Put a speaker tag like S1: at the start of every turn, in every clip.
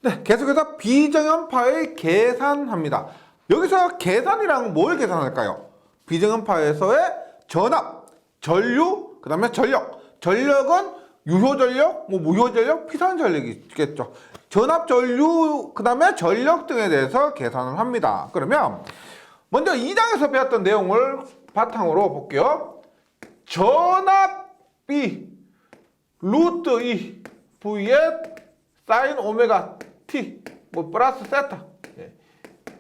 S1: 네, 계속해서 비정연파의 계산합니다. 여기서 계산이란 뭘 계산할까요? 비정연파에서의 전압, 전류, 그 다음에 전력. 전력은 유효전력, 무효전력, 피선전력이 있겠죠. 전압, 전류, 그 다음에 전력 등에 대해서 계산을 합니다. 그러면 먼저 2장에서 배웠던 내용을 바탕으로 볼게요. 전압이 루트 2 V에 사인 오메가 T 플러스 세타.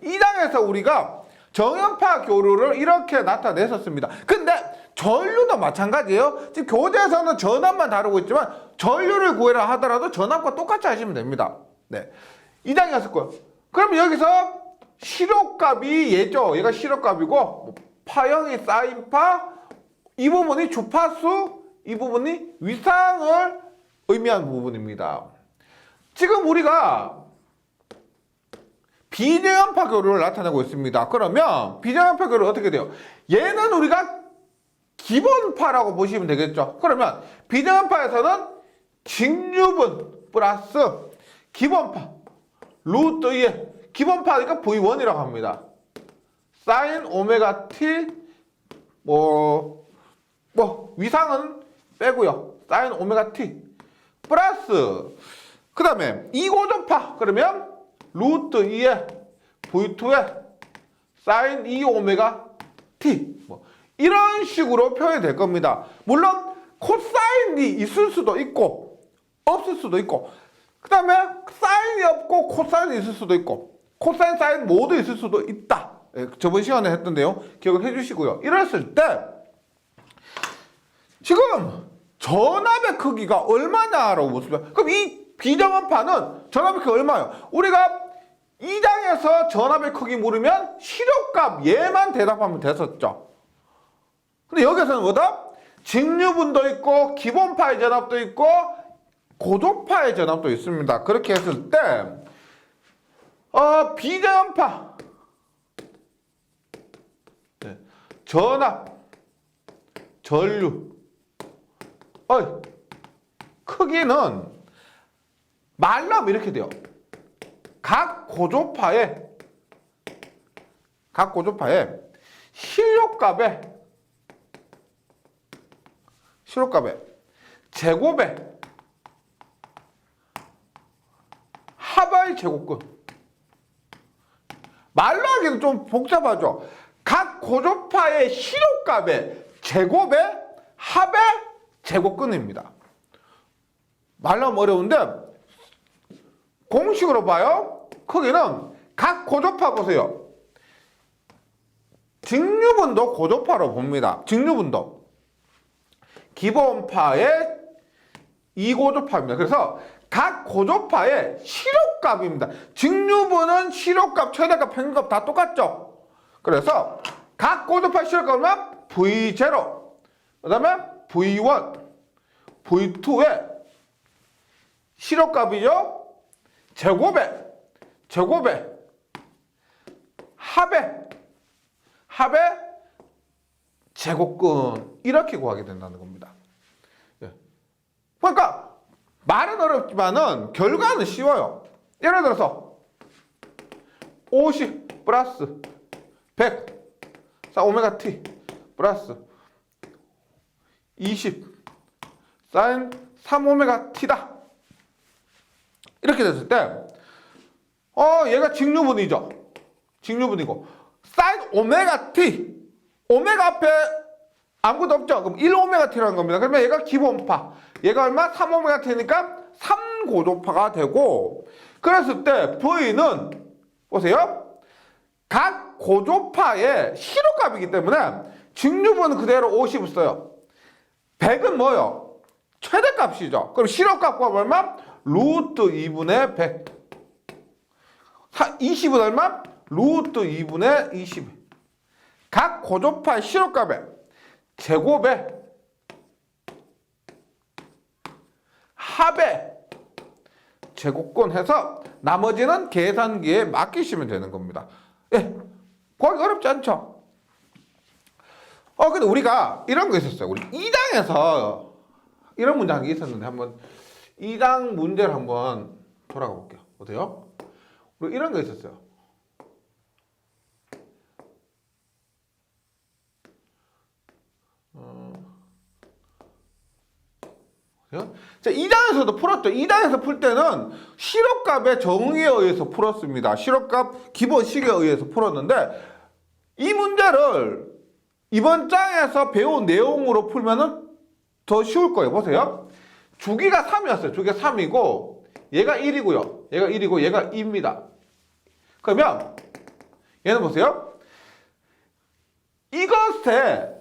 S1: 2장에서 우리가 정연파 교류를 이렇게 나타냈었습니다. 근데 전류도 마찬가지예요. 지금 교재에서는 전압만 다루고 있지만 전류를 구해라 하더라도 전압과 똑같이 하시면 됩니다. 네, 2장에 갔었고요. 그럼 여기서 시력값이 얘죠. 얘가 시력값이고 파형이 사인파, 이 부분이 주파수, 이 부분이 위상을 의미하는 부분입니다. 지금 우리가 비정연파 교류를 나타내고 있습니다. 그러면 비정연파 교류 어떻게 돼요? 얘는 우리가 기본파라고 보시면 되겠죠. 그러면 비정연파에서는 직류분 플러스 기본파 루트 2에 기본파니까 V1이라고 합니다. 사인 오메가 T 위상은 빼고요. 사인 오메가 T 플러스 그 다음에 이고전파 그러면 루트 2에 V2에 사인 2 오메가 T 이런 식으로 표현이 될 겁니다. 물론 코사인이 있을 수도 있고 없을 수도 있고 그 다음에 사인이 없고 코사인이 있을 수도 있고 코사인 사인 모두 있을 수도 있다. 저번 시간에 했던 내용 기억을 해주시고요. 이랬을 때 지금 전압의 크기가 얼마냐라고 묻습니다. 그럼 이 비정연파는 전압의 크기가 얼마예요? 우리가 2장에서 전압의 크기 물으면 시력값 얘만 대답하면 됐었죠. 근데 여기서는 뭐다? 직류분도 있고 기본파의 전압도 있고 고도파의 전압도 있습니다. 그렇게 했을 때 비정연파 전압 전류 크기는 말로 하면 이렇게 돼요. 각 고조파의 시력값의 제곱의 합의 제곱근. 말로 하기는 좀 복잡하죠. 각 고조파의 시력값의 제곱의 합의 제곱근입니다. 말로 하면 어려운데 공식으로 봐요. 크기는 각 고조파 보세요. 직류분도 고조파로 봅니다. 직류분도 기본파의 이고조파입니다. 그래서 각 고조파의 시력값입니다. 직류분은 시력값, 최대값, 평균값 다 똑같죠. 그래서 각 고조파 시력값은 V0, 그 다음에 V1, V2의 시력값이죠. 제곱의 합의 제곱근 이렇게 구하게 된다는 겁니다. 그러니까 말은 어렵지만은 결과는 쉬워요. 예를 들어서 50 플러스 100 오메가 t 플러스 20 사인 3 오메가 t다. 이렇게 됐을 때 얘가 직류분이죠. 직류분이고 사인 오메가 t 오메가 앞에 아무것도 없죠. 그럼 1 오메가 t라는 겁니다. 그러면 얘가 기본파. 얘가 얼마? 3 오메가 t니까 3고조파가 되고 그랬을 때 V는 보세요. 각 고조파의 시력값이기 때문에 직류분은 그대로 50을 써요. 100은 뭐예요? 최대값이죠. 그럼 시력값과 얼마? 루트 2분의 100. 20은 얼마? 루트 2분의 20. 각 고조파의 시력값의 제곱의 합의 제곱근 해서 나머지는 계산기에 맡기시면 되는 겁니다. 구하기 어렵지 않죠? 근데 우리가 이런 거 있었어요. 우리 2장에서 이런 문제 한 게 있었는데 한번 2장 문제를 한번 돌아가 볼게요. 보세요. 우리 이런 거 있었어요. 자, 2장에서도 풀었죠. 2장에서 풀 때는 실업값의 정의에 의해서 풀었습니다. 실업값 기본식에 의해서 풀었는데 이 문제를 이번 장에서 배운 내용으로 풀면은 더 쉬울 거예요. 보세요. 주기가 3이었어요. 주기가 3이고 얘가 1이고요. 얘가 1이고 얘가 2입니다. 그러면 얘는 보세요. 이것의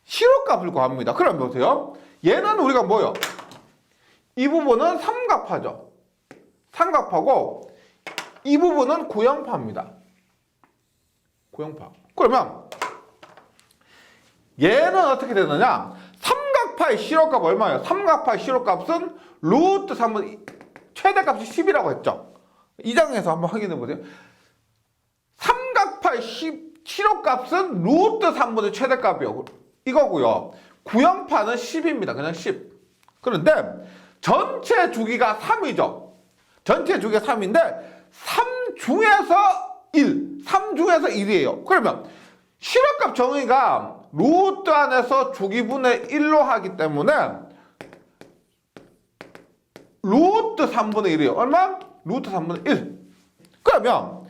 S1: 실업값을 구합니다. 그럼 보세요. 얘는 우리가 뭐요? 이 부분은 삼각파죠. 삼각파고 이 부분은 구형파입니다. 구형파. 그러면 얘는 어떻게 되느냐? 삼각파의 실업값 얼마예요? 삼각파의 실업값은 루트 3분 최대값이 10이라고 했죠. 이 장에서 한번 확인해 보세요. 삼각파의 실업값은 루트 3분의 최대값이요. 이거고요. 구형파는 10입니다. 그냥 10. 그런데 전체 주기가 3이죠. 전체 주기가 3인데 3 중에서 1. 3 중에서 1이에요. 그러면 실업값 정의가 루트 안에서 주기분의 1로 하기 때문에 루트 3분의 1이에요. 얼마? 루트 3분의 1. 그러면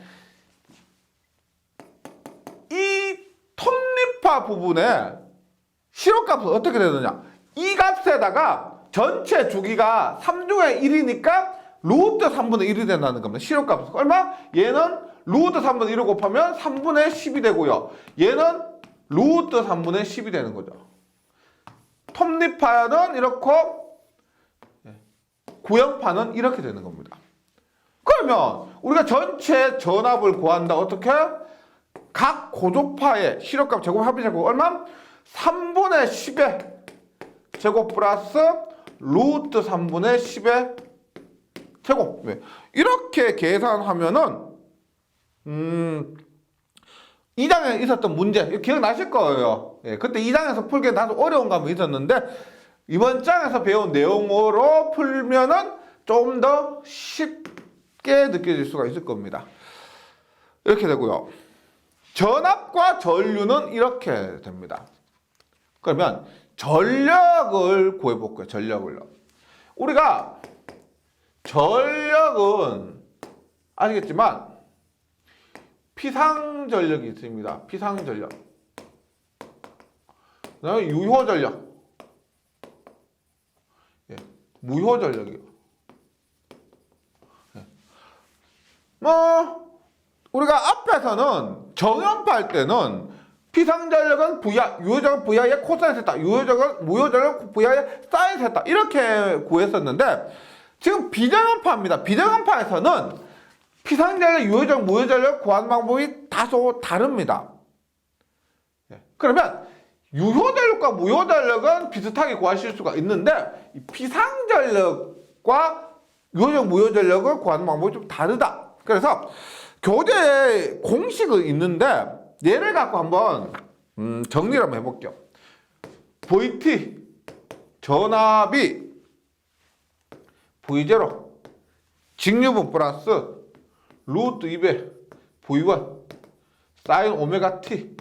S1: 이 톱니파 부분에 실업값은 어떻게 되느냐? 이 값에다가 전체 주기가 3 중에 1이니까 루트 3분의 1이 된다는 겁니다. 실업값은 얼마? 얘는 루트 3분의 1을 곱하면 3분의 10이 되고요. 얘는 루트 3분의 10이 되는 거죠. 톱니파는 이렇고 구형파는 이렇게 되는 겁니다. 그러면 우리가 전체 전압을 구한다. 어떻게? 각 고조파의 실업값 제곱 합의 제곱 얼마? 3분의 10의 제곱 플러스 루트 3분의 10의 제곱. 이렇게 계산하면은 2장에 있었던 문제 기억나실 거예요. 그때 2장에서 풀기엔 다소 어려운 감이 있었는데 이번 장에서 배운 내용으로 풀면은 좀 더 쉽게 느껴질 수가 있을 겁니다. 이렇게 되고요. 전압과 전류는 이렇게 됩니다. 그러면 전력을 구해볼게요. 전력을요. 우리가 전력은 아시겠지만 피상전력이 있습니다. 피상전력. 그다음에 유효전력. 무효전력이요. 우리가 앞에서는 정연파 할 때는 피상전력은 Vr, 유효전력은 Vr의 코사인 세타, 유효전력은 무효전력은 V의 사인 세타 이렇게 구했었는데 지금 비정연파입니다. 비정연파에서는 피상전력, 유효전력, 무효전력 구하는 방법이 다소 다릅니다. 그러면 유효전력과 무효전력은 비슷하게 구하실 수가 있는데 피상전력과 유효전력, 무효전력을 구하는 방법이 좀 다르다. 그래서 교재에 공식은 있는데 얘를 갖고 한번 정리를 한번 해볼게요. VT 전압이 V0 직류분 플러스 루트 2배 V1 사인 오메가 T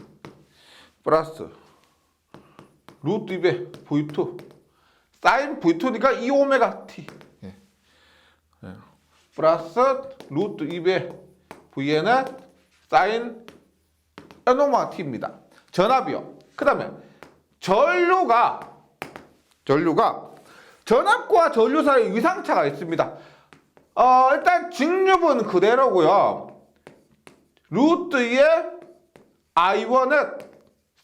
S1: 플러스 루트 2배 V2 사인 V2니까 2 오메가 T 플러스 루트 2배 Vn은 사인 n 오메가 T입니다. 전압이요. 그 다음에 전류가 전압과 전류 사이에 위상차가 있습니다. 일단 직류분 그대로고요. 루트 2의 I1은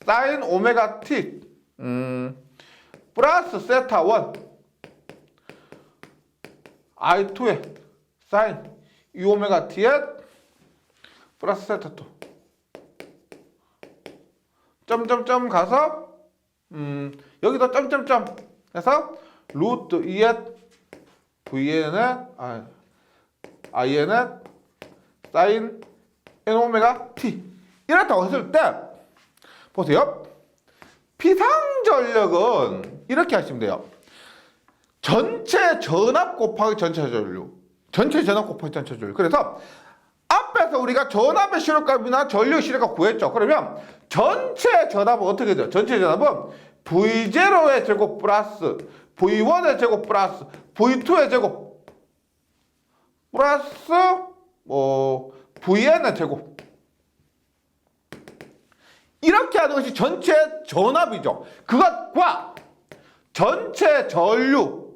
S1: 사인 오메가 T 플러스 세타 1 I2의 사인 2 오메가 T의 플러스 세타 2 점점점 가서 여기도 점점점 해서 루트 2의 Vn의 In의 사인 N 오메가 T 이렇다고 했을 때 보세요. 피상전력은 이렇게 하시면 돼요. 전체 전압 곱하기 전체 전류 전체 전압 곱하기 전체 전류. 그래서 앞에서 우리가 전압의 실효값이나 전류 실효값 구했죠. 그러면 전체 전압은 어떻게 돼요? 전체 전압은 V0의 제곱 플러스 V1의 제곱 플러스 V2의 제곱 플러스 Vn의 제곱. 이렇게 하는 것이 전체 전압이죠. 그것과 전체 전류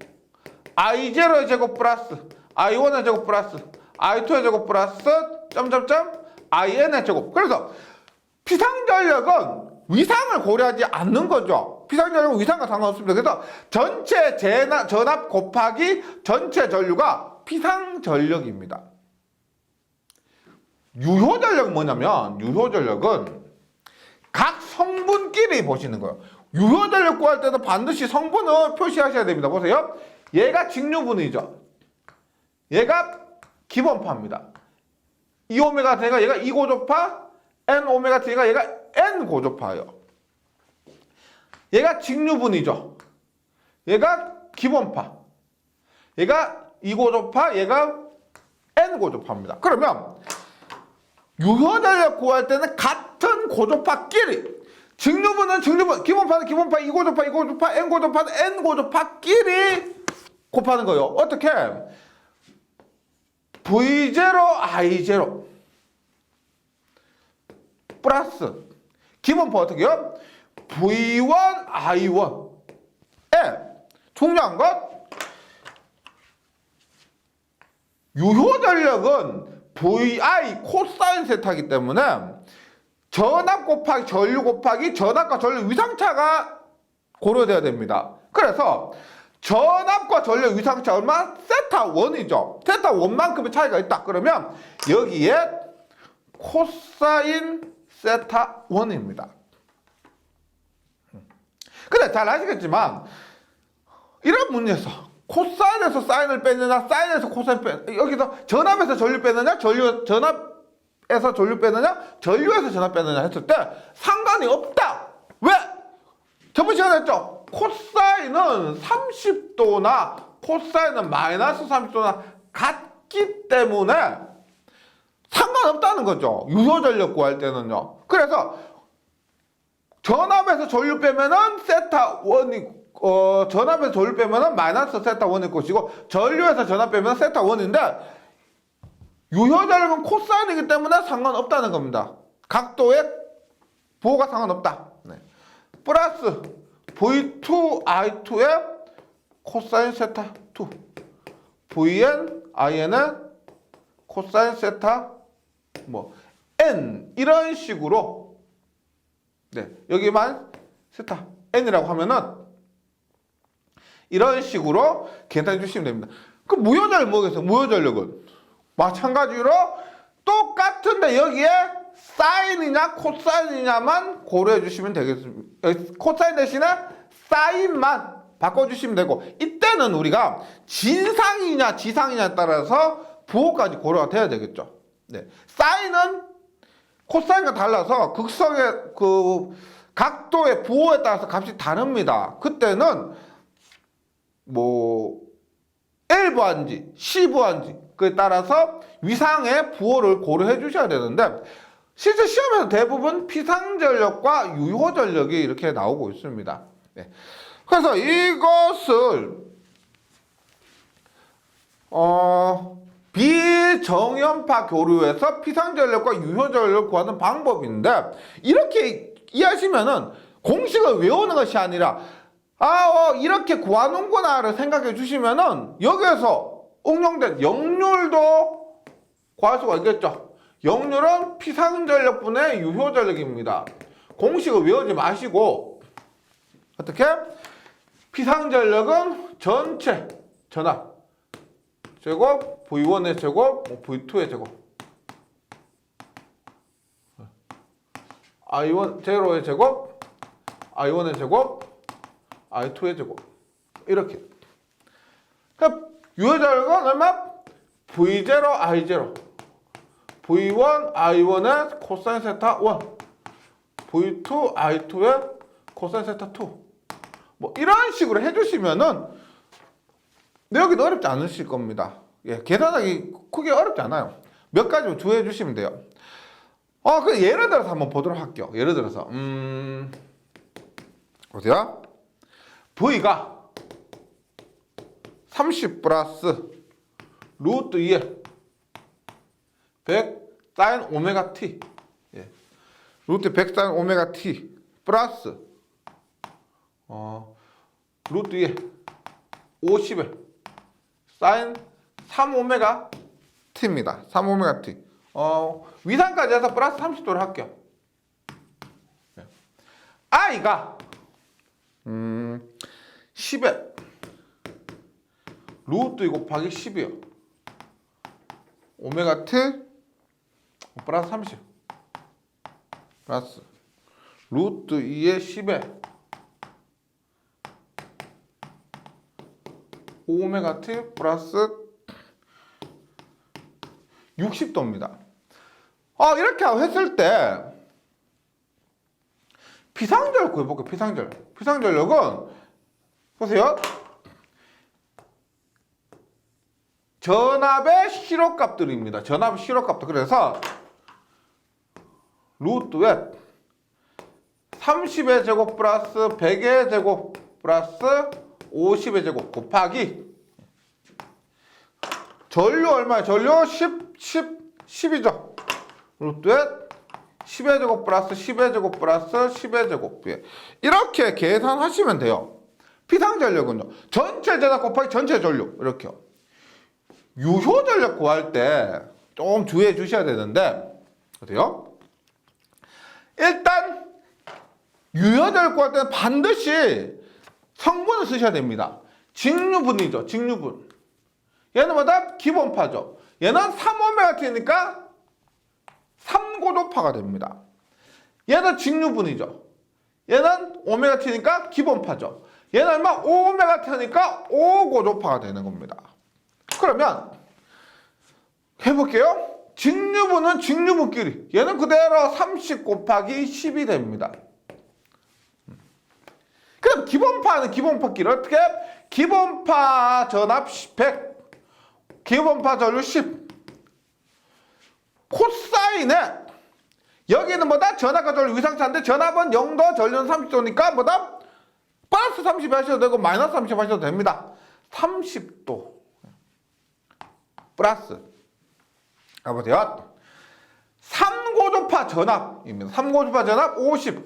S1: I0의 제곱 플러스 I1의 제곱 플러스 I2의 제곱 플러스 IN의 제곱. 그래서 피상전력은 위상을 고려하지 않는 거죠. 피상전력은 위상과 상관없습니다. 그래서 전체 전압 곱하기 전체 전류가 피상전력입니다. 유효전력은 뭐냐면 유효전력은 각 성분끼리 보시는 거예요. 유효전력 구할 때는 반드시 성분을 표시하셔야 됩니다. 보세요. 얘가 직류분이죠. 얘가 기본파입니다. 2오메가-T가 얘가 2고조파, N-오메가-T가 얘가 N-고조파예요. 얘가 직류분이죠. 얘가 기본파. 얘가 2고조파, 얘가 N-고조파입니다. 그러면 유효전력 구할 때는 같은 고조파끼리 직류분은 직류분, 기본파는 기본파, 2고조파, 2고조파, N고조파는 N고조파끼리 곱하는 거예요. 어떻게? V0, I0 플러스 기본파 어떻게 해요? V1, I1에 중요한 것 유효전력은 VI 코사인 세타이기 때문에 전압 곱하기 전류 곱하기 전압과 전류 위상차가 고려돼야 됩니다. 그래서 전압과 전류 위상차 얼마? 세타 1이죠. 세타 1만큼의 차이가 있다. 그러면 여기에 코사인 세타 1입니다. 근데 잘 아시겠지만 이런 문제에서 코사인에서 사인을 빼느냐 사인에서 코사인 빼느냐 여기서 전압에서 전류 빼느냐 전압에서 전류 빼느냐 전류에서 전압 빼느냐 했을 때 상관이 없다. 왜? 저번 시간에 했죠. 코사인은 30도나 코사인은 마이너스 30도나 같기 때문에 상관없다는 거죠. 유효전력 구할 때는요. 그래서 전압에서 전류 빼면은 세타 1이 전압에서 전류 빼면은 마이너스 세타 1일 것이고 전류에서 전압 빼면 세타 1인데 유효전력은 코사인이기 때문에 상관없다는 겁니다. 각도의 부호가 상관없다. 네. 플러스 V2, I2의 코사인 세타 2 Vn, In의 코사인 세타 N 이런 식으로 네, 여기만 세타 N이라고 하면은 이런 식으로 계산해 주시면 됩니다. 그 무효전력 뭐겠어요? 무효전력은 마찬가지로 똑같은데 여기에 사인이냐 코사인이냐만 고려해 주시면 되겠습니다. 코사인 대신에 사인만 바꿔주시면 되고 이때는 우리가 진상이냐 지상이냐에 따라서 부호까지 고려가 돼야 되겠죠. 네. 사인은 코사인과 달라서 극성의 그 각도의 부호에 따라서 값이 다릅니다. 그때는 L 부하인지 C 부하인지 그에 따라서 위상의 부호를 고려해 주셔야 되는데 실제 시험에서 대부분 피상전력과 유효전력이 이렇게 나오고 있습니다. 네. 그래서 이것을 비정연파 교류에서 피상전력과 유효전력을 구하는 방법인데 이렇게 이해하시면은 공식을 외우는 것이 아니라 이렇게 구하는구나를 생각해 주시면은 여기에서 응용된 역률도 구할 수가 있겠죠. 역률은 피상전력분의 유효전력입니다. 공식을 외우지 마시고 어떻게? 피상전력은 전체 전압 제곱 V1의 제곱 V2의 제곱 I1 제로의 제곱 I1의 제곱 I2의 제곱 이렇게. 그러니까 유효전력은 얼마? V0 I0 V1 I1의 코사인 세타 1 V2 I2의 코사인 세타 2 이런 식으로 해주시면은 내역이 어렵지 않으실 겁니다. 예, 계산하기 크게 어렵지 않아요. 몇 가지 주의해 주시면 돼요. 그 예를 들어서 한번 보도록 할게요. 예를 들어서 보세요. V가 30 플러스 루트 2에 100 사인 오메가 t, 예. 루트 100 사인 오메가 t 플러스 루트 2에 50에 사인 3 오메가 t입니다. 3 오메가 t. 위상까지 해서 플러스 30도를 할게요. 예. i가 10에 루트 2 곱하기 10이요. 오메가 t 플러스 30 플러스 루트 2의 10에 5오메가 t 플러스 60도입니다. 이렇게 했을 때 비상절 구해볼게요. 비상전력은 보세요. 전압의 실호값들입니다. 전압의 실호값들. 그래서 루트에 30의 제곱 플러스 100의 제곱 플러스 50의 제곱 곱하기 전류 얼마예요? 전류 10이죠. 루트에 10의 제곱 플러스 10의 제곱 플러스 10의 제곱. 이렇게 계산하시면 돼요. 비상전력은요. 전체 전압 곱하기 전체 전류. 이렇게요. 유효전력 구할 때 좀 주의해 주셔야 되는데 어때요? 일단 유효전력 구할 때는 반드시 성분을 쓰셔야 됩니다. 직류분이죠. 직류분. 얘는 뭐다? 기본파죠. 얘는 3오메가T니까 3고도파가 됩니다. 얘는 직류분이죠. 얘는 오메가T니까 기본파죠. 얘는 얼마? 5오메가T니까 5고도파가 되는 겁니다. 그러면 해볼게요. 직류분은 직류분끼리. 얘는 그대로 30 곱하기 10이 됩니다. 그럼 기본파는 기본파끼리 어떻게? 기본파 전압 100, 기본파 전류 10. 코사인에 여기는 뭐다? 전압과 전류 위상차인데 전압은 0도, 전류는 30도니까 뭐다? 플러스 30 하셔도 되고 마이너스 30 하셔도 됩니다. 30도 플러스 보세요. 3고도파 전압입니다. 3고도파 전압 50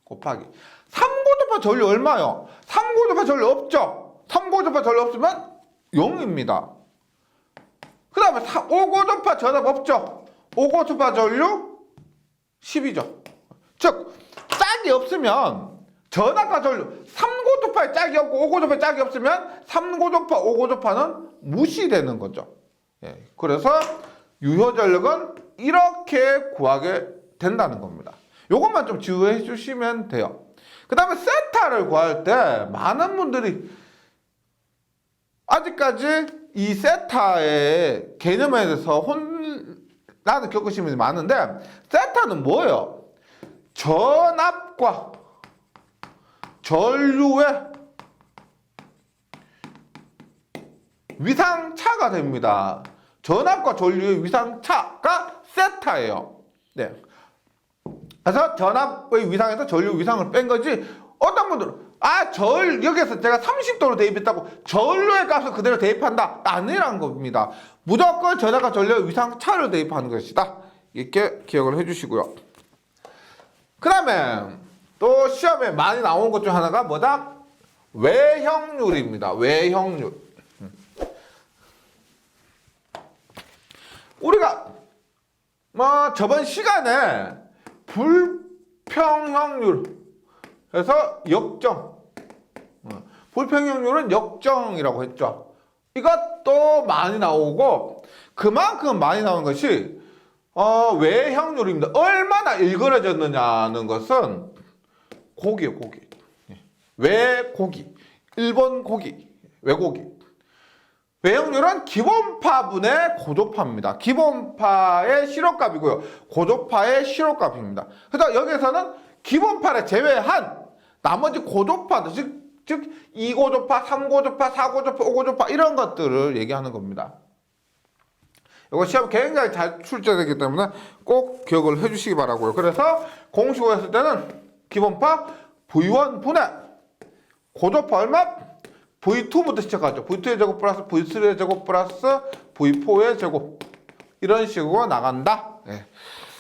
S1: 곱하기 3고도파 전류 얼마요? 3고도파 전류 없죠? 3고도파 전류 없으면 0입니다. 그 다음에 5고도파 전압 없죠? 5고도파 전류 10이죠. 즉 짝이 없으면 전압과 전류 3고도파에 짝이 없고 5고도파에 짝이 없으면 3고도파, 5고도파는 무시되는 거죠. 예, 그래서 유효전력은 이렇게 구하게 된다는 겁니다. 요것만 좀 주의해 주시면 돼요. 그 다음에 세타를 구할 때 많은 분들이 아직까지 이 세타의 개념에 대해서 혼란을 겪으시는 분이 많은데 세타는 뭐예요? 전압과 전류의 위상차가 됩니다. 전압과 전류의 위상차가 세타예요. 네. 그래서 전압의 위상에서 전류 위상을 뺀 거지. 어떤 분들은 여기서 제가 30도로 대입했다고 전류의 값을 그대로 대입한다. 아니라는 겁니다. 무조건 전압과 전류의 위상차를 대입하는 것이다. 이렇게 기억을 해주시고요. 그 다음에 또 시험에 많이 나온 것 중 하나가 뭐다? 외형률입니다. 외형률. 우리가 저번 시간에 불평형률 그래서 역정, 불평형률은 역정이라고 했죠. 이것도 많이 나오고 그만큼 많이 나오는 것이 외형률입니다. 얼마나 일그러졌느냐는 것은 고기예요. 고기. 외고기, 일본 고기, 외고기. 외형률은 기본파분의 고도파입니다. 기본파의 실호값이고요. 고도파의 실호값입니다. 그래서 여기에서는 기본파를 제외한 나머지 고도파, 즉 즉 2고조파, 3고조파, 4고조파, 5고조파 이런 것들을 얘기하는 겁니다. 이거 시험 굉장히 잘 출제되기 때문에 꼭 기억을 해주시기 바라고요. 그래서 공식으로 했을 때는 기본파 V1 분의 고조파 얼마? V2부터 시작하죠. V2의 제곱 플러스 V3의 제곱 플러스 V4의 제곱 이런 식으로 나간다. 네.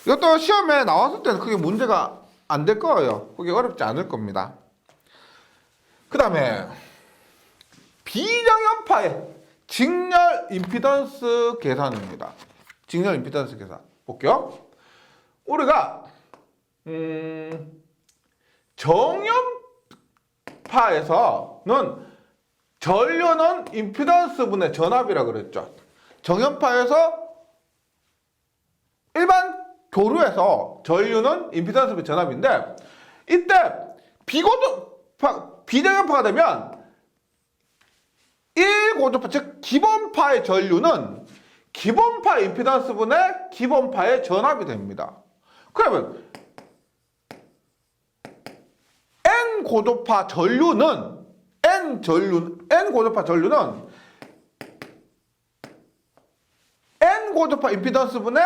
S1: 이것도 시험에 나왔을 때는 크게 문제가 안 될 거예요. 그게 어렵지 않을 겁니다. 그 다음에 비정연파의 직렬 임피던스 계산입니다. 직렬 임피던스 계산 볼게요. 우리가 정연파에서는 전류는 임피던스 분의 전압이라 그랬죠. 정연파에서 일반 교류에서 전류는 임피던스 분의 전압인데 이때 비정연파가 되면 1고조파 즉 기본파의 전류는 기본파 임피던스 분의 기본파의 전압이 됩니다. 그러면 N고조파 전류는 N고조파 전류는 N고조파 임피던스 분의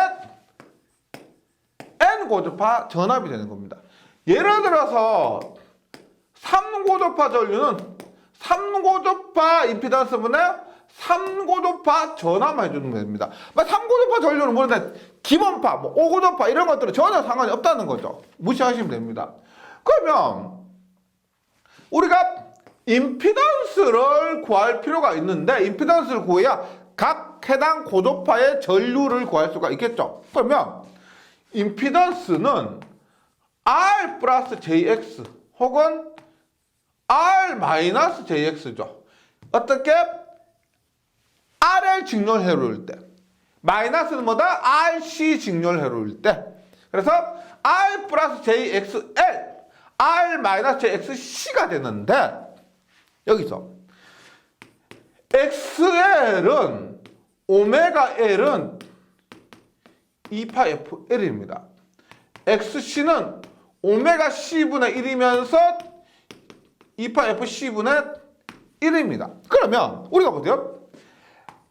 S1: N고조파 전압이 되는 겁니다. 예를 들어서 3고조파 전류는 3고조파 임피던스 분의 3고조파 전압만 해주면 됩니다. 3고조파 전류는 모르는데 기본파, 5고조파 이런 것들은 전혀 상관이 없다는 거죠. 무시하시면 됩니다. 그러면 우리가 임피던스를 구할 필요가 있는데 임피던스를 구해야 각 해당 고조파의 전류를 구할 수가 있겠죠. 그러면 임피던스는 R 플러스 JX 혹은 R 마이너스 JX죠. 어떻게? RL 직렬회로일 때. 마이너스는 뭐다? RC 직렬회로일 때. 그래서 R 플러스 JXL, R 마이너스 JXC가 되는데 여기서 XL은 오메가 L은 2파 FL입니다. XC는 오메가 C분의 1이면서 2파 FC분의 1입니다. 그러면 우리가 보세요.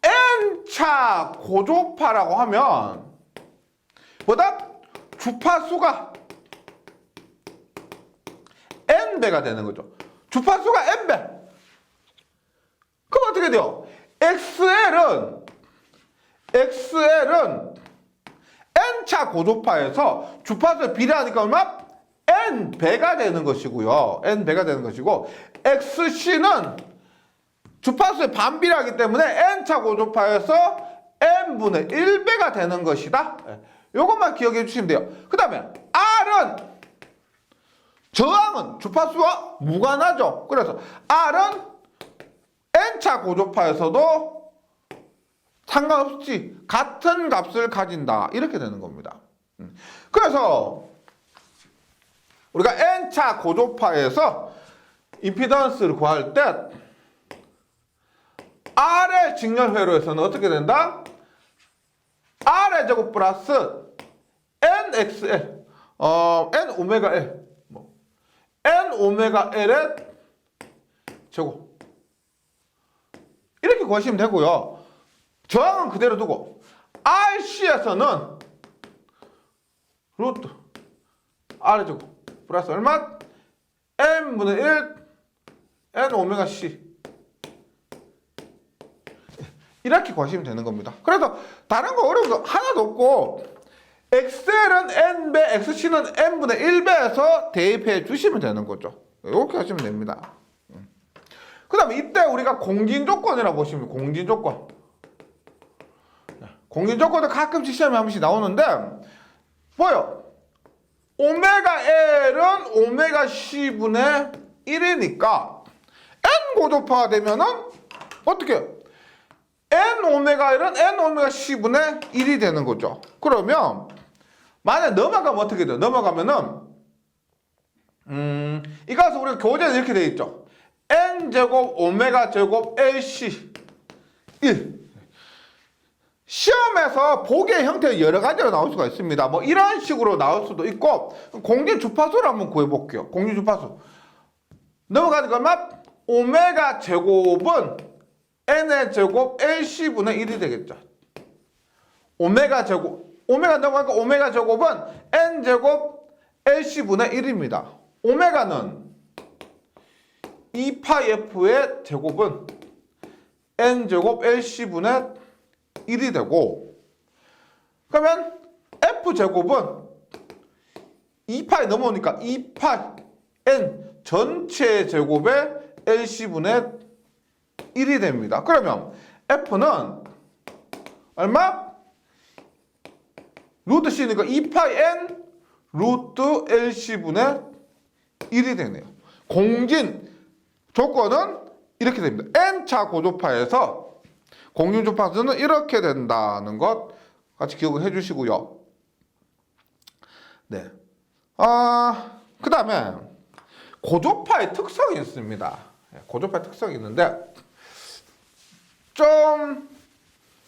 S1: N차 고조파라고 하면 보다 주파수가 N배가 되는 거죠. 주파수가 N배. 그럼 어떻게 돼요? XL은 N차 고조파에서 주파수에 비례하니까 얼마? N배가 되는 것이고요. N배가 되는 것이고 XC는 주파수에 반비례하기 때문에 N차 고조파에서 N분의 1배가 되는 것이다. 이것만 기억해 주시면 돼요. 그 다음에 R은 저항은 주파수와 무관하죠. 그래서 R은 N차 고조파에서도 상관없이 같은 값을 가진다. 이렇게 되는 겁니다. 그래서 우리가 N차 고조파에서 임피던스를 구할 때 R의 직렬회로에서는 어떻게 된다? R의 제곱 플러스 NXL N 오메가 L N 오메가 L의 제곱 이렇게 구하시면 되고요. 저항은 그대로 두고 RC에서는 루트 R의 제곱 플러스 얼마? N분의 1 N 오메가 C 이렇게 구하시면 되는 겁니다. 그래서 다른 거 어려운 거 하나도 없고 XL은 N배, XC는 N분의 1배에서 대입해 주시면 되는 거죠. 이렇게 하시면 됩니다. 그 다음에 이때 우리가 공진조건이라고 보시면 공진조건. 공진조건은 가끔씩 시험에 한 번씩 나오는데 뭐요? 오메가 L은 오메가 C분의 1이니까 N 고조파가 되면은 어떻게 해요? N 오메가 L은 N 오메가 C분의 1이 되는 거죠. 그러면 만약에 넘어가면 어떻게 돼요? 넘어가면은 이것은 우리가 교재에 이렇게 되어 있죠. N제곱 오메가 제곱 LC 1 시험에서 보기의 형태가 여러 가지로 나올 수가 있습니다. 뭐 이런 식으로 나올 수도 있고 공진 주파수를 한번 구해볼게요. 공진 주파수 넘어가니까 얼마? 오메가 제곱은 n의 제곱 LC분의 1이 되겠죠. 오메가 제곱, 오메가 넘어가니까 오메가 제곱은 n제곱 LC분의 1입니다. 오메가는 2파이f의 제곱은 n제곱 LC분의 1이 되고, 그러면 f제곱은 2파이 넘어오니까 2파이 n 전체 제곱의 LC분의 1이 됩니다. 그러면 f는 얼마? 루트 c니까 2파이 n 루트 LC분의 1이 되네요. 공진 조건은 이렇게 됩니다. n차 고조파에서 공진 주파수는 이렇게 된다는 것 같이 기억을 해주시고요. 네. 그 다음에 고조파의 특성이 있습니다. 고조파의 특성이 있는데 좀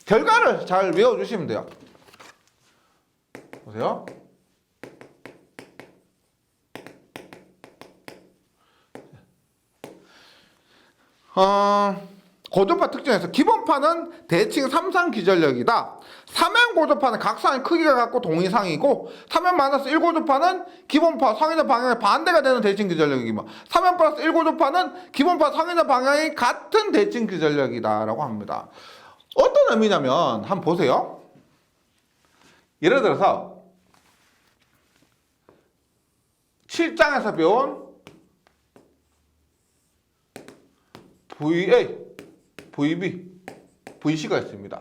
S1: 결과를 잘 외워주시면 돼요. 보세요. 고조파 특징에서 기본파는 대칭 3상 기전력이다. 3면 고조파는 각 상의 크기가 같고 동이상이고 3면 마이너스 1고조파는 기본파 상이나 방향이 반대가 되는 대칭 기전력이고 3면 플러스 1고조파는 기본파 상이나 방향이 같은 대칭 기전력이다 라고 합니다. 어떤 의미냐면 한번 보세요. 예를 들어서 7장에서 배운 VA, VB, VC가 있습니다.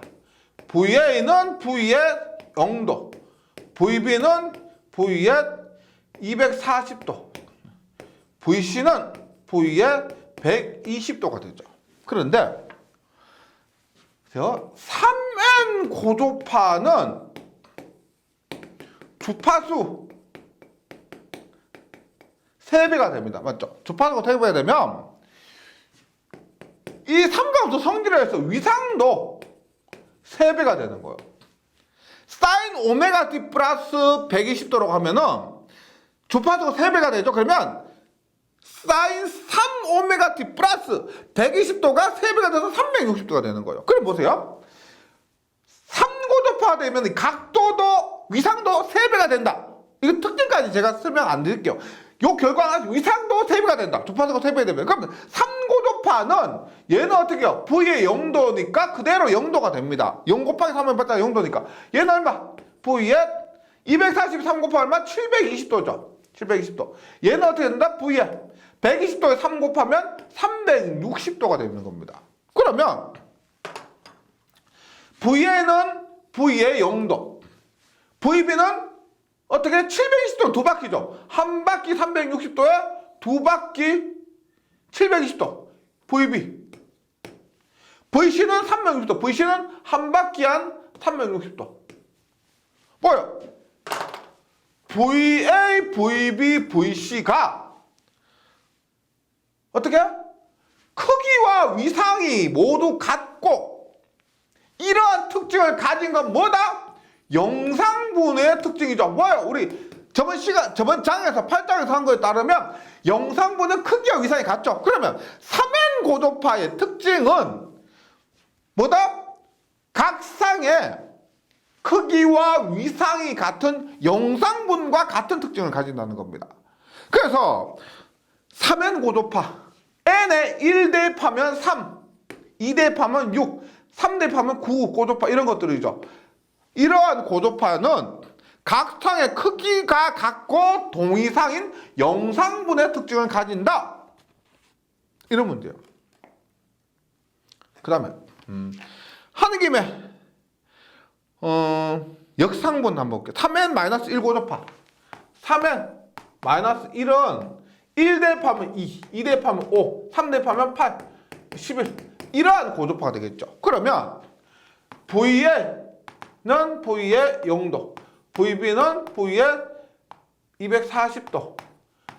S1: VA는 V의 0도, VB는 V의 240도, VC는 V의 120도가 되죠. 그런데 3N 고조파는 주파수 3배가 됩니다. 맞죠? 주파수가 3배가 되면 이 삼각수 성질에서 위상도 3배가 되는 거예요. 사인 오메가 t 플러스 120도라고 하면은 주파수가 3배가 되죠. 그러면 사인 3 오메가 t 플러스 120도가 3배가 돼서 360도가 되는 거예요. 그럼 보세요. 3고조파가 되면 각도도 위상도 3배가 된다. 이거 특징까지 제가 설명 안 드릴게요. 요 결과는 위상도 3배가 된다. 주파수가 3배 되면. 그럼 3고조파는 얘는 어떻게 해요? V의 0도니까 그대로 0도가 됩니다. 0 곱하기 3을 받자 0도니까. 얘는 얼마? V의 243 곱하기 얼마? 720도죠. 720도. 얘는 어떻게 된다? V의 120도에 3 곱하면 360도가 되는 겁니다. 그러면 VA는 V의 0도. VB는 어떻게? 720도 두 바퀴죠. 한 바퀴 360도에 두 바퀴 720도. VB. VC는 360도. VC는 한 바퀴 한 360도. 뭐요? VA, VB, VC가 어떻게? 크기와 위상이 모두 같고 이러한 특징을 가진 건 뭐다? 영상분해의 특징이죠. 뭐예요? 우리 저번 장에서 8장에서 한 거에 따르면 영상분해 크기와 위상이 같죠. 그러면 3N 고조파의 특징은 뭐다? 각상의 크기와 위상이 같은 영상분과 같은 특징을 가진다는 겁니다. 그래서 3N 고조파 N의 1대입하면 3, 2대입하면 6, 3대입하면 9 고조파 이런 것들이죠. 이러한 고조파는 각상의 크기가 같고 동이상인 영상분의 특징을 가진다. 이런 문제예요. 그 다음에 하는 김에 역상분 한번 볼게요. 3n 마이너스 1 고조파 3n 마이너스 1은 1 대입하면 2, 2 대입하면 5, 3 대입하면 8, 11 이러한 고조파가 되겠죠. 그러면 VA는 V의 0도, VB는 V의 240도,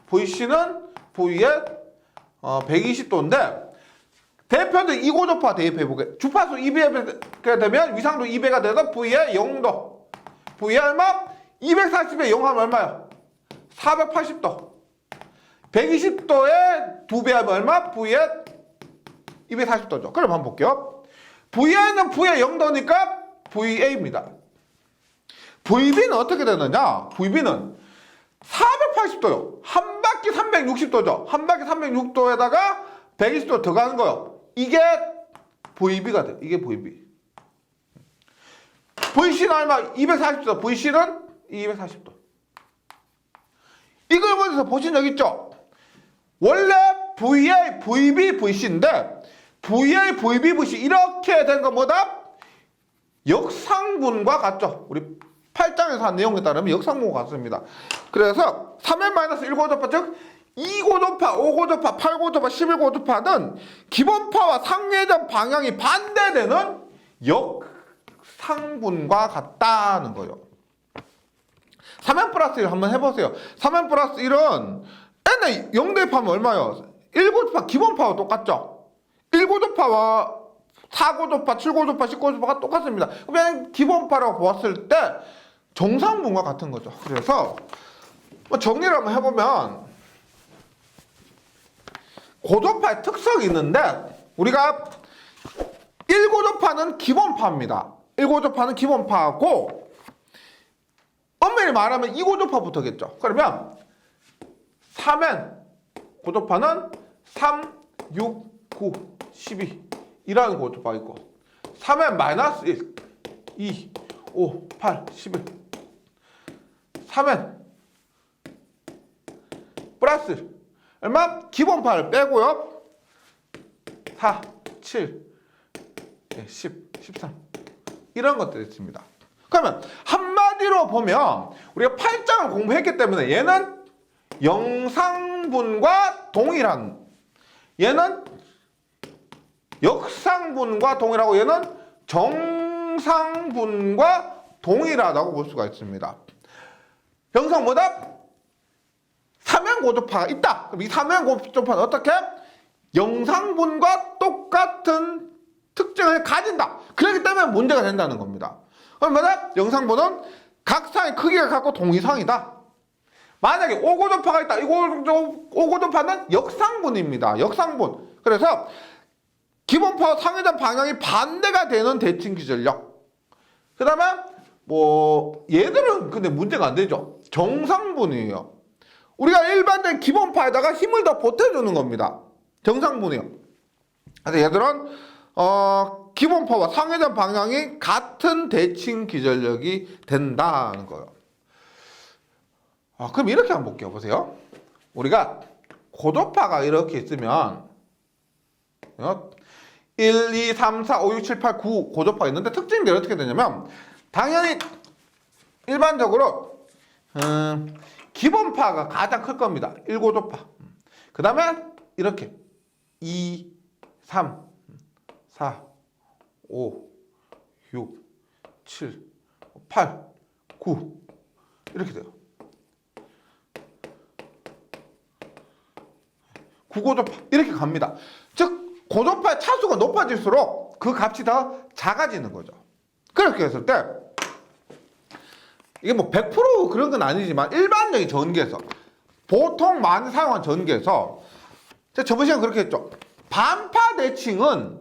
S1: VC는 V의 120도인데 대표적 2고조파 대입해보게. 주파수 2배가 되면 위상도 2배가 돼서 V의 0도. V의 얼마? 240에 0 하면 얼마야? 480도. 120도에 2배 하면 얼마? V의 240도죠. 그럼 한번 볼게요. VA는 V의 0도니까 VA입니다. VB는 어떻게 되느냐? VB는 480도요. 한 바퀴 360도죠. 한 바퀴 360도에다가 120도 더 가는 거요. 이게 VB가 돼요. 이게 VB. VC는 얼마? 240도. VC는 240도. 이걸 보면서 보신 적 있죠? 원래 VA, VB, VC인데 VA, VB, VC 이렇게 된 거 뭐다? 역상분과 같죠? 우리 8장에서 한 내용에 따르면 역상분과 같습니다. 그래서 3n-1고조파 즉 2고조파, 5고조파, 8고조파, 11고조파는 기본파와 상회전 방향이 반대되는 역상분과 같다는 거예요. 3n 플러스 1 한번 해보세요. 3n 플러스 1은 n에 0 대입하면 얼마예요? 1고조파 기본파와 똑같죠? 1고조파와 4고조파, 7고조파, 10고조파가 똑같습니다. 그러면 기본파라고 보았을 때 정상분과 같은 거죠. 그래서 정리를 한번 해보면 고조파의 특성이 있는데 우리가 1고조파는 기본파입니다. 1고조파는 기본파고 엄밀히 말하면 2고조파부터겠죠. 그러면 3n 고조파는 3, 6, 9, 12 이라는 고조파가 있고 3n-1, 2, 5, 8, 11 3n 플러스 얼마? 기본파를 빼고요 4, 7, 10, 13 이런 것들이 있습니다. 그러면 한마디로 보면 우리가 8장을 공부했기 때문에 얘는 영상분과 동일한, 얘는 역상분과 동일하고 얘는 정상분과 동일하다고 볼 수가 있습니다. 영상 뭐다? 3면 고조파가 있다. 그럼 이 3면 고조파는 어떻게? 영상분과 똑같은 특징을 가진다. 그렇기 때문에 문제가 된다는 겁니다. 그럼 뭐다? 영상분은 각상의 크기가 같고 동이상이다. 만약에 5고조파가 있다. 이 5고조파는 역상분입니다. 역상분. 그래서 기본파와 상회전 방향이 반대가 되는 대칭 기전력. 그 다음에 얘들은 근데 문제가 안 되죠. 정상분이에요. 우리가 일반적인 기본파에다가 힘을 더 보태주는 겁니다. 정상분이에요. 그래서 얘들은 기본파와 상회전 방향이 같은 대칭 기전력이 된다는 거예요. 그럼 이렇게 한번 볼게요. 보세요. 우리가 고조파가 이렇게 있으면 1, 2, 3, 4, 5, 6, 7, 8, 9 고조파가 있는데 특징이 어떻게 되냐면 당연히 일반적으로 기본파가 가장 클 겁니다. 1고조파. 그 다음에 이렇게 2, 3, 4, 5, 6, 7, 8, 9 이렇게 돼요. 9고조파 이렇게 갑니다. 즉 고조파의 차수가 높아질수록 그 값이 더 작아지는 거죠. 그렇게 했을 때 이게 100% 그런 건 아니지만 일반적인 전기에서 보통 많이 사용한 전기에서 제가 저번 시간에 그렇게 했죠. 반파 대칭은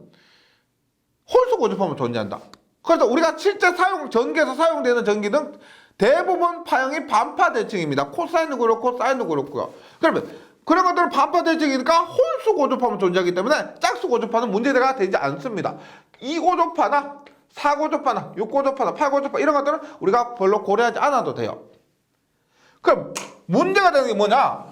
S1: 홀수 고조파만 존재한다. 그래서 우리가 실제 전기에서 사용되는 전기는 대부분 파형이 반파 대칭입니다. 코사인도 그렇고 사인도 그렇고요. 그러면 그런 것들은 반파 대칭이니까 홀수 고조파만 존재하기 때문에 짝수 고조파는 문제가 되지 않습니다. 2고조파나 4고조파나 6고조파나 8고조파 이런 것들은 우리가 별로 고려하지 않아도 돼요. 그럼 문제가 되는 게 뭐냐?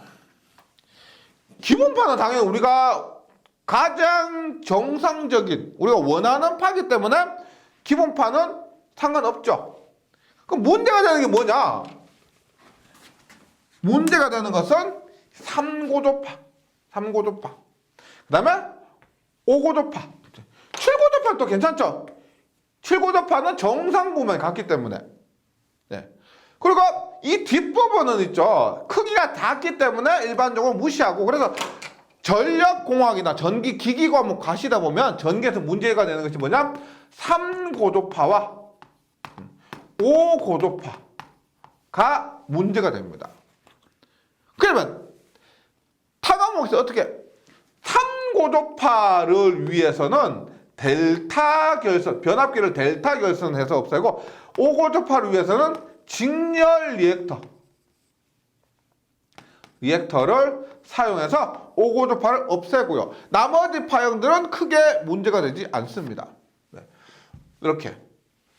S1: 기본파는 당연히 우리가 가장 정상적인 우리가 원하는 파기 때문에 기본파는 상관없죠. 그럼 문제가 되는 게 뭐냐? 문제가 되는 것은 3고조파, 그 다음에 5고조파, 7고조파는 또 괜찮죠? 7고조파는 정상부만 같기 때문에. 네. 그리고 이 뒷부분은 있죠. 크기가 작기 때문에 일반적으로 무시하고, 그래서 전력공학이나 전기기기 과목 가시다 보면 전기에서 문제가 되는 것이 뭐냐? 3고조파와 5고조파가 문제가 됩니다. 그러면 타 과목에서 어떻게 3고조파를 위해서는 델타 결선, 변압기를 델타 결선해서 없애고 5고조파를 위해서는 직렬 리액터를 사용해서 5고조파를 없애고요. 나머지 파형들은 크게 문제가 되지 않습니다. 네. 이렇게.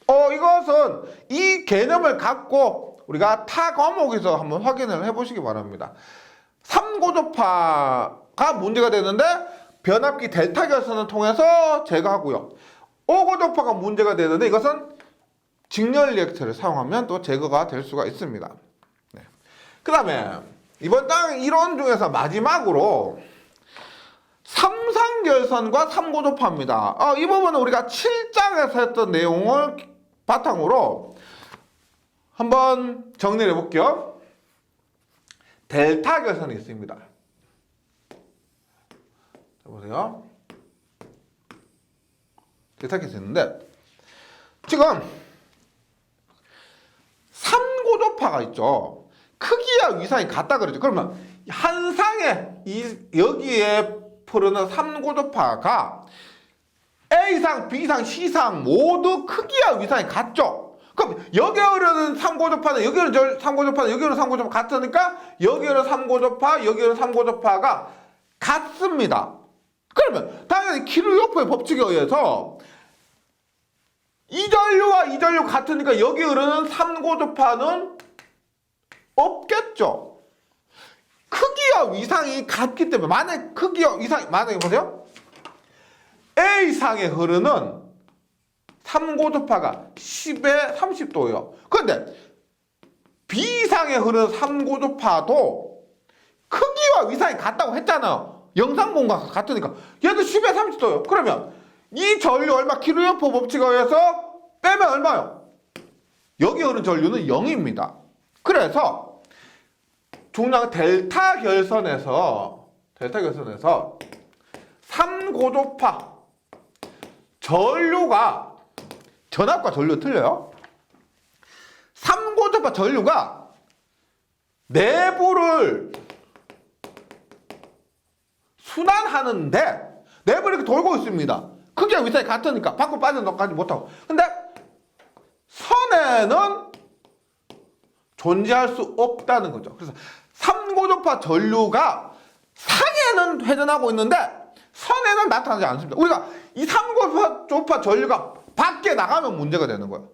S1: 이것은 이 개념을 갖고 우리가 타 과목에서 한번 확인을 해보시기 바랍니다. 3고조파가 문제가 되는데 변압기 델타 결선을 통해서 제거하고요. 5고조파가 문제가 되는데 이것은 직렬 리액터를 사용하면 또 제거가 될 수가 있습니다. 네. 그 다음에 이번 장 이론 중에서 마지막으로 삼상결선과 3고조파입니다. 이 부분은 우리가 7장에서 했던 내용을 바탕으로 한번 정리를 해볼게요. 델타 결선이 있습니다. 자, 보세요. 델타 결선이 있는데 지금 3고조파가 있죠. 크기와 위상이 같다 그러죠. 그러면 한 상에 여기에 흐르는 3고조파가 A상, B상, C상 모두 크기와 위상이 같죠. 그럼 여기에 흐르는 3고조파는 여기에 흐르는 3고조파는 여기에 흐르는 3고조파 같으니까 여기에 흐르는 3고조파, 여기에 흐르는 3고조파가 같습니다. 그러면 당연히 키르요프의 법칙에 의해서 이 전류와 이 전류 같으니까 여기에 흐르는 3고조파는 없겠죠. 크기와 위상이 같기 때문에 만약 크기와 위상이 만약에 보세요. A상에 흐르는 3고조파가 10에 30도예요. 그런데 B상에 흐르는 3고조파도 크기와 위상이 같다고 했잖아요. 영상공과 같으니까 얘도 10에 30도예요. 그러면 이 전류 얼마 키르요프 법칙에 의해서 빼면 얼마요? 여기 흐르는 전류는 0입니다. 그래서 중요한 델타 결선에서 3고조파 전류가 전압과 전류 틀려요. 3고조파 전류가 내부를 순환하는데 내부를 이렇게 돌고 있습니다. 크기와 위상이 같으니까 밖으로 빠져나가지 못하고. 근데 선에는 존재할 수 없다는 거죠. 그래서 3고조파 전류가 상에는 회전하고 있는데 선에는 나타나지 않습니다. 우리가 이 3고조파 전류가 밖에 나가면 문제가 되는 거예요.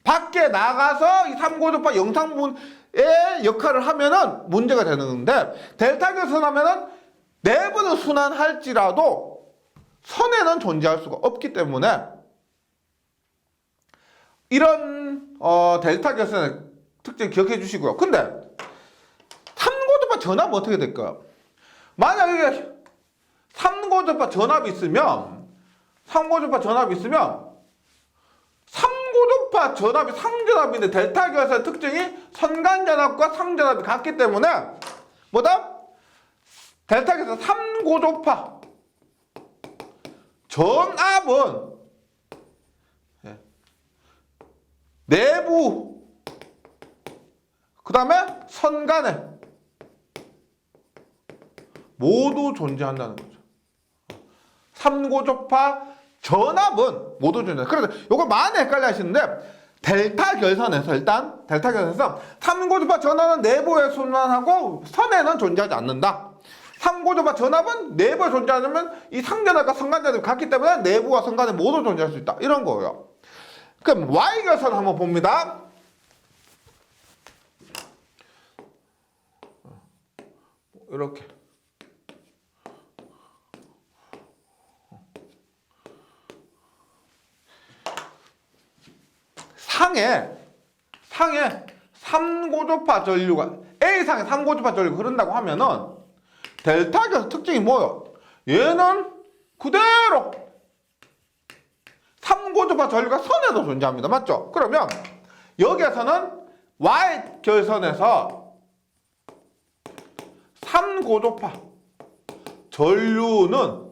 S1: 밖에 나가서 이 3고조파 영상분의 역할을 하면은 문제가 되는 건데 델타 결선하면은 내부는 순환할지라도 선에는 존재할 수가 없기 때문에 이런 델타 결선의 특징 기억해 주시고요. 근데 3고조파 전압은 어떻게 될까요? 만약에 3고조파 전압이 있으면 3고조파 전압이 상전압인데 델타 결선의 특징이 선간전압과 상전압이 같기 때문에 뭐다? 델타 결선 3고조파 전압은 내부 그 다음에 선간에 모두 존재한다는 거죠. 3고조파 전압은 모두 존재한다. 그래서 이거 많이 헷갈려 하시는데 델타 결선에서 3고조파 전압은 내부에 순환하고 선에는 존재하지 않는다. 3고조파 전압은 내부에 존재하려면 이 상전압과 선간전압이 같기 때문에 내부와 선간에 모두 존재할 수 있다. 이런 거예요. 그럼 Y결선 한번 봅니다. 이렇게 상에 3고조파 전류가 A상에 3고조파 전류가 흐른다고 하면은 델타 결선 특징이 뭐예요? 얘는 그대로 3고조파 전류가 선에도 존재합니다. 맞죠? 그러면 여기에서는 Y결선에서 3고조파 전류는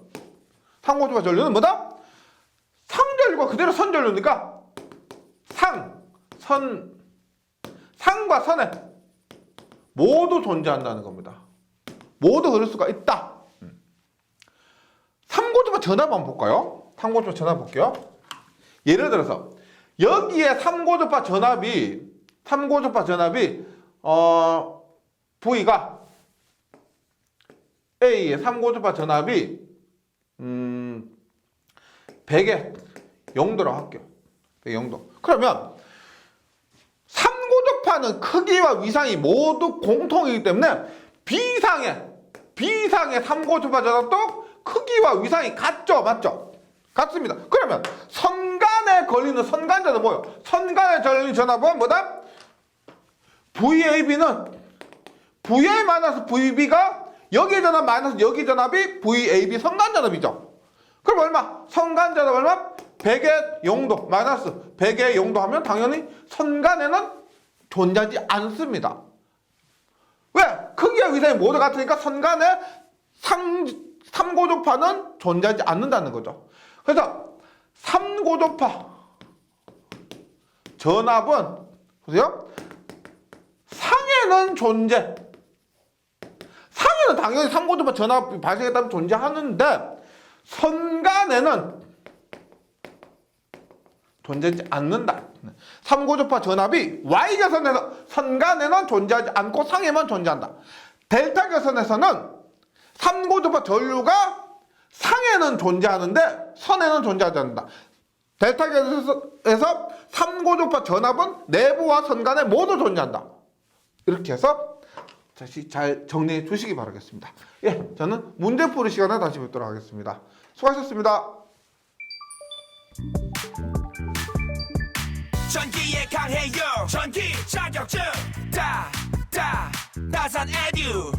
S1: 뭐다? 상전류가 그대로 선전류니까 상과 선에 모두 존재한다는 겁니다. 모두 흐를 수가 있다. 삼고조파 전압 한번 볼까요? 삼고조파 전압 볼게요. 예를 들어서 여기에 삼고조파 전압이 V가 A의 삼고조파 전압이 100에 0도라고 할게요. 0도. 그러면 삼고조파는 크기와 위상이 모두 공통이기 때문에 B상의 삼고조파 전압도 크기와 위상이 같죠? 맞죠? 같습니다. 그러면 선간에 걸리는 선간전은 뭐예요? 선간에 걸리는 전압은 뭐다? VAB는 VA-VB가 여기 전압 마이너스 여기 전압이 VAB 선간전압이죠. 그럼 얼마? 선간전압 얼마? 100의 0도 마이너스 100의 0도 하면 당연히 선간에는 존재하지 않습니다. 왜? 크기와 위상이 모두 같으니까 선간에 삼고조파는 존재하지 않는다는 거죠. 그래서 삼고조파 전압은 보세요. 상에는 상에는 당연히 삼고조파 전압이 발생했다면 존재하는데 선간에는 존재하지 않는다. 삼고조파 전압이 Y좌선에서 선간에는 존재하지 않고 상에만 존재한다. 델타좌선에서는 삼고조파 전류가 상에는 존재하는데 선에는 존재하지 않는다. 델타좌선에서 삼고조파 전압은 내부와 선간에 모두 존재한다. 이렇게 해서 다시 잘 정리해 주시기 바라겠습니다. 예, 저는 문제풀이 시간에 다시 뵙도록 하겠습니다. 수고하셨습니다.
S2: 전기에 강해요 전기 자격증 나산 에듀